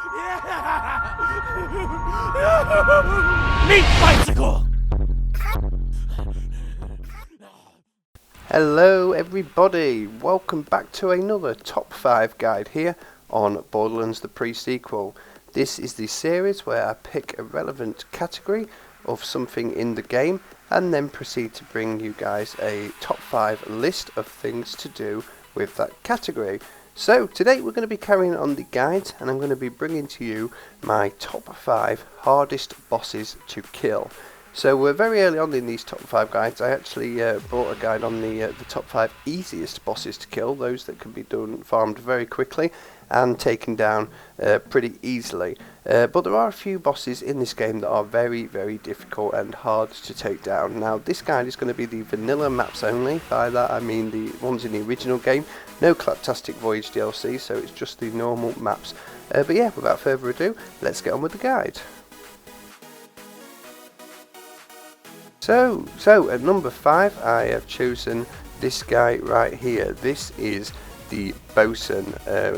Meat bicycle! Hello everybody, welcome back to another top 5 guide here on Borderlands the pre-sequel. This is the series where I pick a relevant category of something in the game and then proceed to bring you guys a top 5 list of things to do with that category. So today we're going to be carrying on the guide and I'm going to be bringing to you my top 5 hardest bosses to kill. So we're very early on in these top 5 guides. I actually bought a guide on the top 5 easiest bosses to kill, those that can be farmed very quickly and taken down pretty easily. But there are a few bosses in this game that are very, very difficult and hard to take down. Now this guide is going to be the vanilla maps only. By that I mean the ones in the original game. No Claptastic Voyage DLC, so it's just the normal maps. But yeah, without further ado, let's get on with the guide. So at number 5 I have chosen this guy right here. This is the Bosun,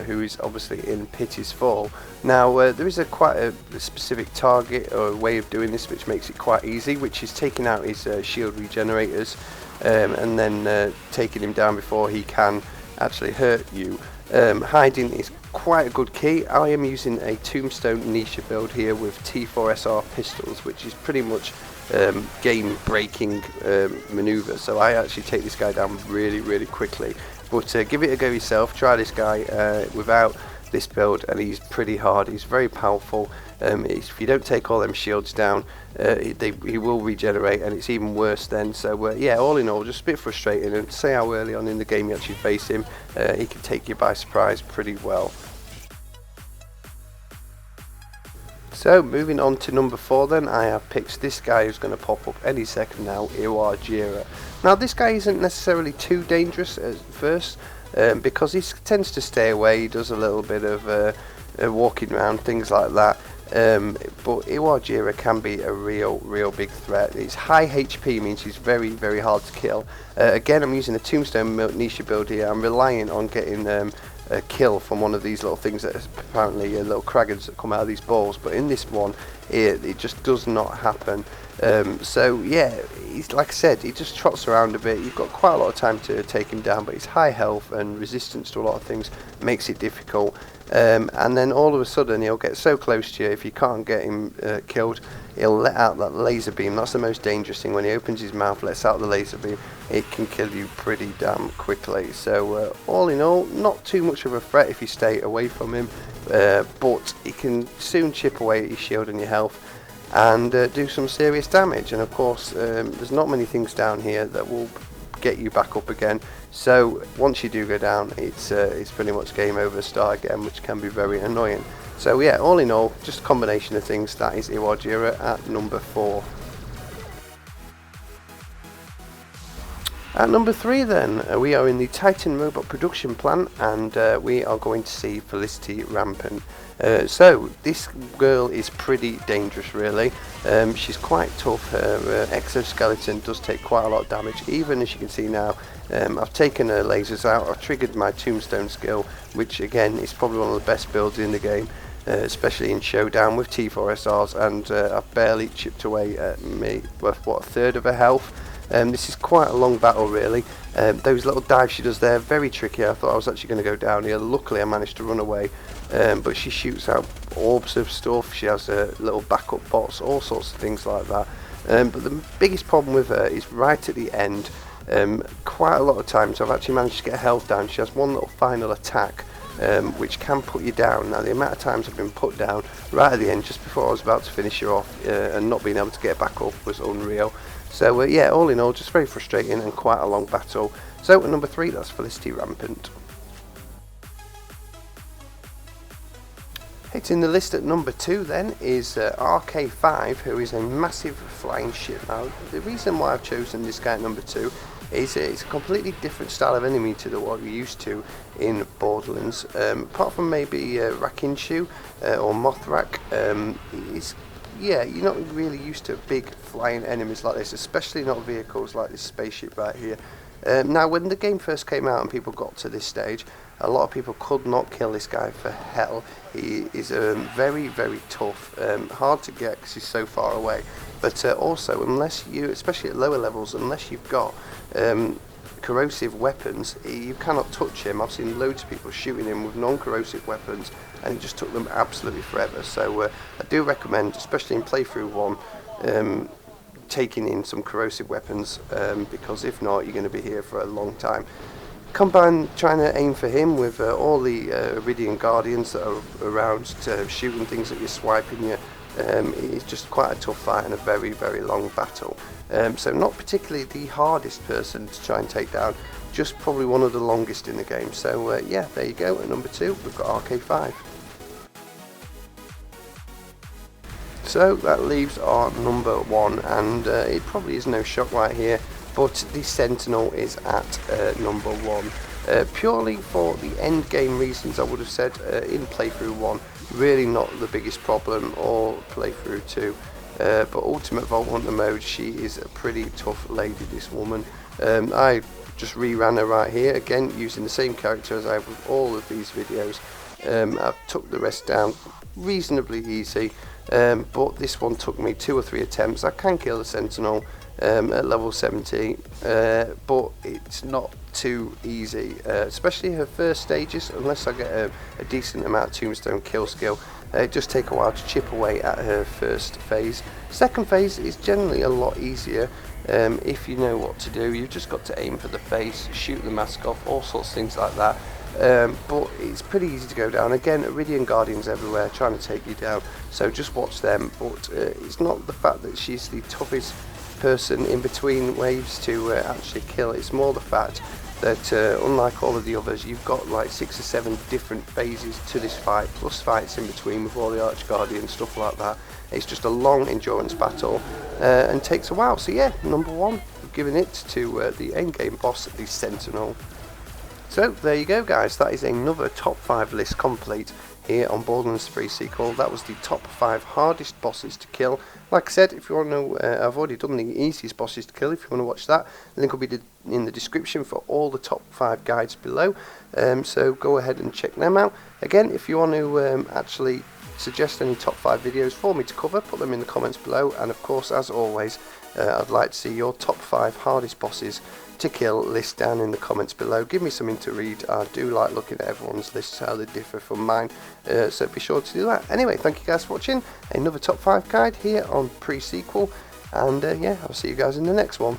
who is obviously in Pity's Fall. Now there is quite a specific target or way of doing this which makes it quite easy, which is taking out his shield regenerators and then taking him down before he can actually hurt you. Hiding is quite a good key. I am using a Tombstone Nisha build here with T4SR pistols, which is pretty much game breaking maneuver, so I actually take this guy down really quickly. But give it a go yourself, try this guy without this build and he's pretty hard, he's very powerful. If you don't take all them shields down, he will regenerate and it's even worse then. So yeah, all in all, just a bit frustrating, and say how early on in the game you actually face him, he can take you by surprise pretty well. So moving on to number 4 then, I have picked this guy who's going to pop up any second now, Jira. Now this guy isn't necessarily too dangerous at first, because he tends to stay away, he does a little bit of walking around, things like that. But Jira can be a real big threat. His high HP means he's very hard to kill. Again, I'm using a Tombstone Nisha build here. I'm relying on getting a kill from one of these little things that is apparently little craggers that come out of these balls, but in this one it just does not happen. So yeah, he's, like I said, he just trots around a bit. You've got quite a lot of time to take him down, but his high health and resistance to a lot of things makes it difficult. And then all of a sudden he'll get so close to you, if you can't get him killed, he'll let out that laser beam. That's the most dangerous thing. When he opens his mouth, lets out the laser beam, it can kill you pretty damn quickly. So all in all, not too much of a threat if you stay away from him, but he can soon chip away at your shield and your health and do some serious damage. And of course there's not many things down here that will get you back up again, so once you do go down, it's pretty much game over, start again, which can be very annoying. So yeah, all in all, just a combination of things. That is Jira at number 4. At number 3 then, we are in the Titan robot production plant and we are going to see Felicity rampant. So this girl is pretty dangerous really. She's quite tough. Her exoskeleton does take quite a lot of damage, even as you can see now. I've taken her lasers out, I've triggered my Tombstone skill, which again is probably one of the best builds in the game, especially in Showdown with T4SRs, and I've barely chipped away at me with what, a third of her health. This is quite a long battle really. Those little dives she does there, very tricky. I thought I was actually going to go down here. Luckily I managed to run away, but she shoots out orbs of stuff. She has little backup bots, all sorts of things like that. But the biggest problem with her is right at the end. Quite a lot of times I've actually managed to get her health down. She has one little final attack which can put you down. Now the amount of times I've been put down right at the end, just before I was about to finish her off, and not being able to get back up was unreal. So yeah, all in all, just very frustrating and quite a long battle. So at number 3, that's Felicity rampant. Hitting the list at number 2 then is RK5, who is a massive flying ship. Now the reason why I've chosen this guy at number 2 is it's a completely different style of enemy to what you're used to in Borderlands. Apart from maybe Rakinshu or Mothrak, yeah, you're not really used to big flying enemies like this, especially not vehicles like this spaceship right here. Now when the game first came out and people got to this stage, A lot of people could not kill this guy for hell. He is very, very tough, hard to get because he's so far away. But also, unless you, especially at lower levels, unless you've got corrosive weapons, you cannot touch him. I've seen loads of people shooting him with non-corrosive weapons, and it just took them absolutely forever. So I do recommend, especially in playthrough 1, taking in some corrosive weapons, because if not, you're going to be here for a long time. Combine trying to aim for him with all the Iridian Guardians that are around shooting things at you, swiping you. It's just quite a tough fight and a very, very long battle. So not particularly the hardest person to try and take down, just probably one of the longest in the game. So yeah, there you go. At number 2, we've got RK5. So that leaves our number 1, and it probably is no shock right here, but the Sentinel is at number 1. Purely for the end game reasons, I would have said in playthrough 1, really not the biggest problem, or playthrough 2. But Ultimate Vault Hunter mode, she is a pretty tough lady, this woman. I just reran her right here, again using the same character as I have with all of these videos. I've took the rest down reasonably easy, but this one took me 2 or 3 attempts. I can kill the Sentinel at level 70, but it's not too easy, especially her first stages. Unless I get a decent amount of tombstone kill skill, it does take a while to chip away at her first phase. Second phase is generally a lot easier if you know what to do. You've just got to aim for the face, shoot the mask off, all sorts of things like that. But it's pretty easy to go down. Again, Iridian Guardians everywhere trying to take you down, so just watch them. But it's not the fact that she's the toughest person in between waves to actually kill. It's more the fact that unlike all of the others, you've got like 6 or 7 different phases to this fight, plus fights in between with all the Arch Guardians, stuff like that. It's just a long endurance battle and takes a while. So yeah, number 1, giving it to the end game boss, the Sentinel. So there you go, guys, that is another top 5 list complete here on Borderlands 3 sequel. That was the top 5 hardest bosses to kill. Like I said, if you want to know, I've already done the easiest bosses to kill. If you want to watch that, the link will be in the description for all the top 5 guides below. So go ahead and check them out. Again, if you want to actually suggest any top 5 videos for me to cover, put them in the comments below. And of course, as always, I'd like to see your top 5 hardest bosses to kill list down in the comments below. Give me something to read. I do like looking at everyone's lists, how they differ from mine, so be sure to do that. Anyway, thank you guys for watching another top 5 guide here on pre-sequel, and yeah, I'll see you guys in the next one.